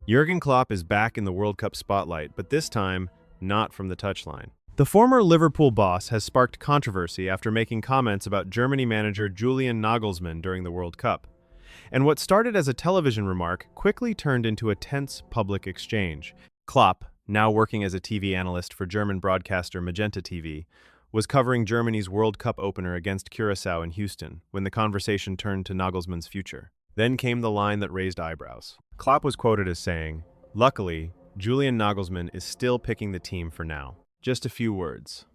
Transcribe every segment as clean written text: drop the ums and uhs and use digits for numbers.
Jurgen Klopp is back in the World Cup spotlight, but this time, not from the touchline. The former Liverpool boss has sparked controversy after making comments about Germany manager Julian Nagelsmann during the World Cup. And what started as a television remark quickly turned into a tense public exchange. Klopp, now working as a TV analyst for German broadcaster Magenta TV, was covering Germany's World Cup opener against Curaçao in Houston when the conversation turned to Nagelsmann's future. Then came the line that raised eyebrows. Klopp was quoted as saying, "Luckily, Julian Nagelsmann is still picking the team for now." Just a few words,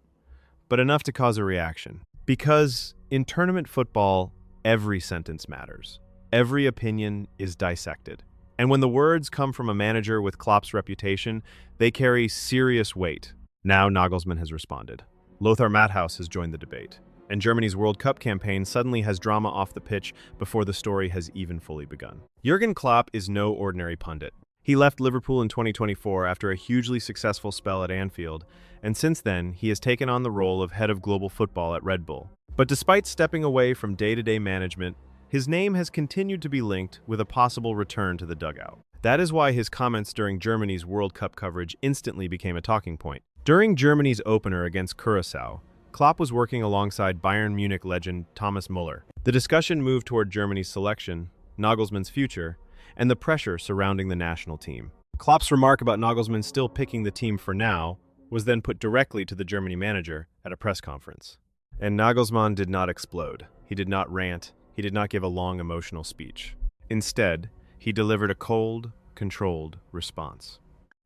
but enough to cause a reaction. Because in tournament football, every sentence matters. Every opinion is dissected. And when the words come from a manager with Klopp's reputation, they carry serious weight. Now Nagelsmann has responded. Lothar Matthaus has joined the debate. And Germany's World Cup campaign suddenly has drama off the pitch before the story has even fully begun. Jurgen Klopp is no ordinary pundit. He left Liverpool in 2024 after a hugely successful spell at Anfield, and since then, he has taken on the role of head of global football at Red Bull. But despite stepping away from day-to-day management, his name has continued to be linked with a possible return to the dugout. That is why his comments during Germany's World Cup coverage instantly became a talking point. During Germany's opener against Curaçao, Klopp was working alongside Bayern Munich legend Thomas Müller. The discussion moved toward Germany's selection, Nagelsmann's future, and the pressure surrounding the national team. Klopp's remark about Nagelsmann still picking the team for now was then put directly to the Germany manager at a press conference. And Nagelsmann did not explode. He did not rant. He did not give a long emotional speech. Instead, he delivered a cold, controlled response.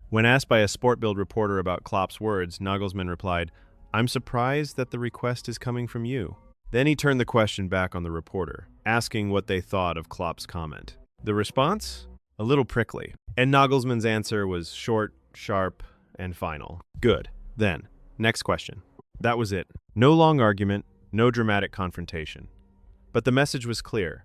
When asked by a Sport Bild reporter about Klopp's words, Nagelsmann replied, "I'm surprised that the request is coming from you." Then he turned the question back on the reporter, asking what they thought of Klopp's comment. The response? A little prickly. And Nagelsmann's answer was short, sharp, and final. Good. Then, next question. That was it. No long argument, no dramatic confrontation. But the message was clear.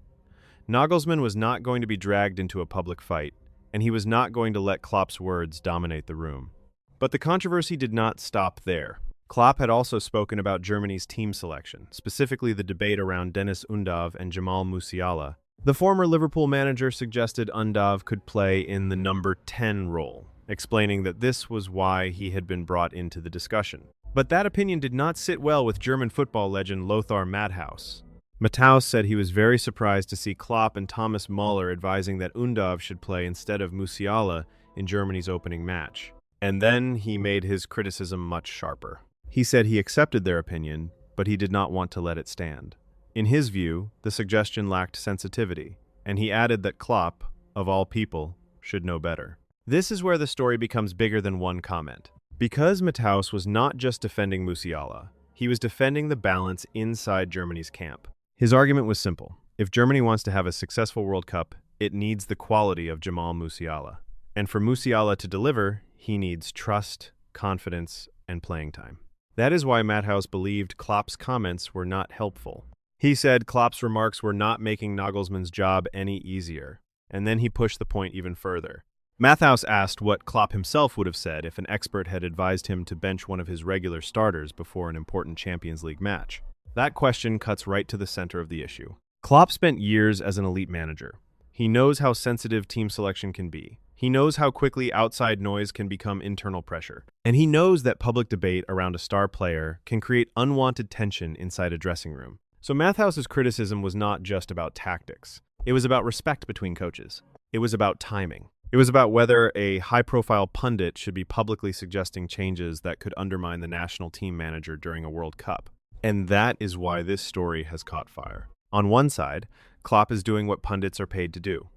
Nagelsmann was not going to be dragged into a public fight, and he was not going to let Klopp's words dominate the room. But the controversy did not stop there. Klopp had also spoken about Germany's team selection, specifically the debate around Deniz Undav and Jamal Musiala. The former Liverpool manager suggested Undav could play in the number 10 role, explaining that this was why he had been brought into the discussion. But that opinion did not sit well with German football legend Lothar Matthaus. Matthaus said he was very surprised to see Klopp and Thomas Müller advising that Undav should play instead of Musiala in Germany's opening match. And then he made his criticism much sharper. He said he accepted their opinion, but he did not want to let it stand. In his view, the suggestion lacked sensitivity, and he added that Klopp, of all people, should know better. This is where the story becomes bigger than one comment. Because Matthaus was not just defending Musiala, he was defending the balance inside Germany's camp. His argument was simple. If Germany wants to have a successful World Cup, it needs the quality of Jamal Musiala. And for Musiala to deliver, he needs trust, confidence, and playing time. That is why Matthaus believed Klopp's comments were not helpful. He said Klopp's remarks were not making Nagelsmann's job any easier, and then he pushed the point even further. Matthaus asked what Klopp himself would have said if an expert had advised him to bench one of his regular starters before an important Champions League match. That question cuts right to the center of the issue. Klopp spent years as an elite manager. He knows how sensitive team selection can be. He knows how quickly outside noise can become internal pressure. And he knows that public debate around a star player can create unwanted tension inside a dressing room. So Matthaus's criticism was not just about tactics. It was about respect between coaches. It was about timing. It was about whether a high-profile pundit should be publicly suggesting changes that could undermine the national team manager during a World Cup. And that is why this story has caught fire. On one side, Klopp is doing what pundits are paid to do: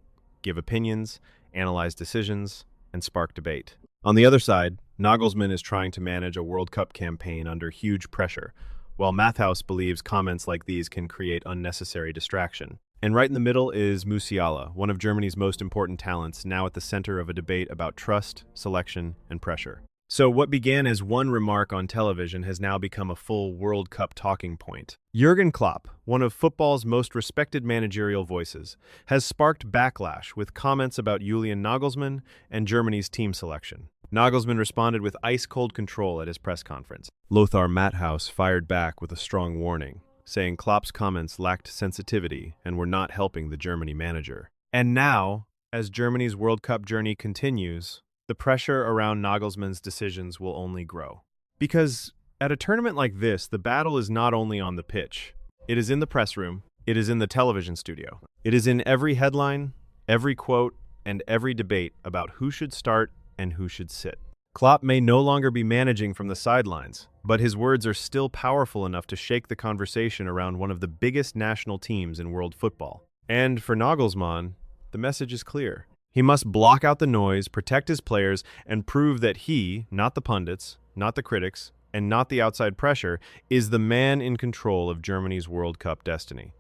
give opinions, analyze decisions, and spark debate. On the other side, Nagelsmann is trying to manage a World Cup campaign under huge pressure, while Matthaus believes comments like these can create unnecessary distraction. And right in the middle is Musiala, one of Germany's most important talents, now at the center of a debate about trust, selection, and pressure. So what began as one remark on television has now become a full World Cup talking point. Jurgen Klopp, one of football's most respected managerial voices, has sparked backlash with comments about Julian Nagelsmann and Germany's team selection. Nagelsmann responded with ice-cold control at his press conference. Lothar Matthaus fired back with a strong warning, saying Klopp's comments lacked sensitivity and were not helping the Germany manager. And now, As Germany's World Cup journey continues, the pressure around Nagelsmann's decisions will only grow. Because at a tournament like this, the battle is not only on the pitch. It is in the press room, it is in the television studio. It is in every headline, every quote, and every debate about who should start and who should sit. Klopp may no longer be managing from the sidelines, but his words are still powerful enough to shake the conversation around one of the biggest national teams in world football. And for Nagelsmann, the message is clear. He must block out the noise, protect his players, and prove that he, not the pundits, not the critics, and not the outside pressure, is the man in control of Germany's World Cup destiny.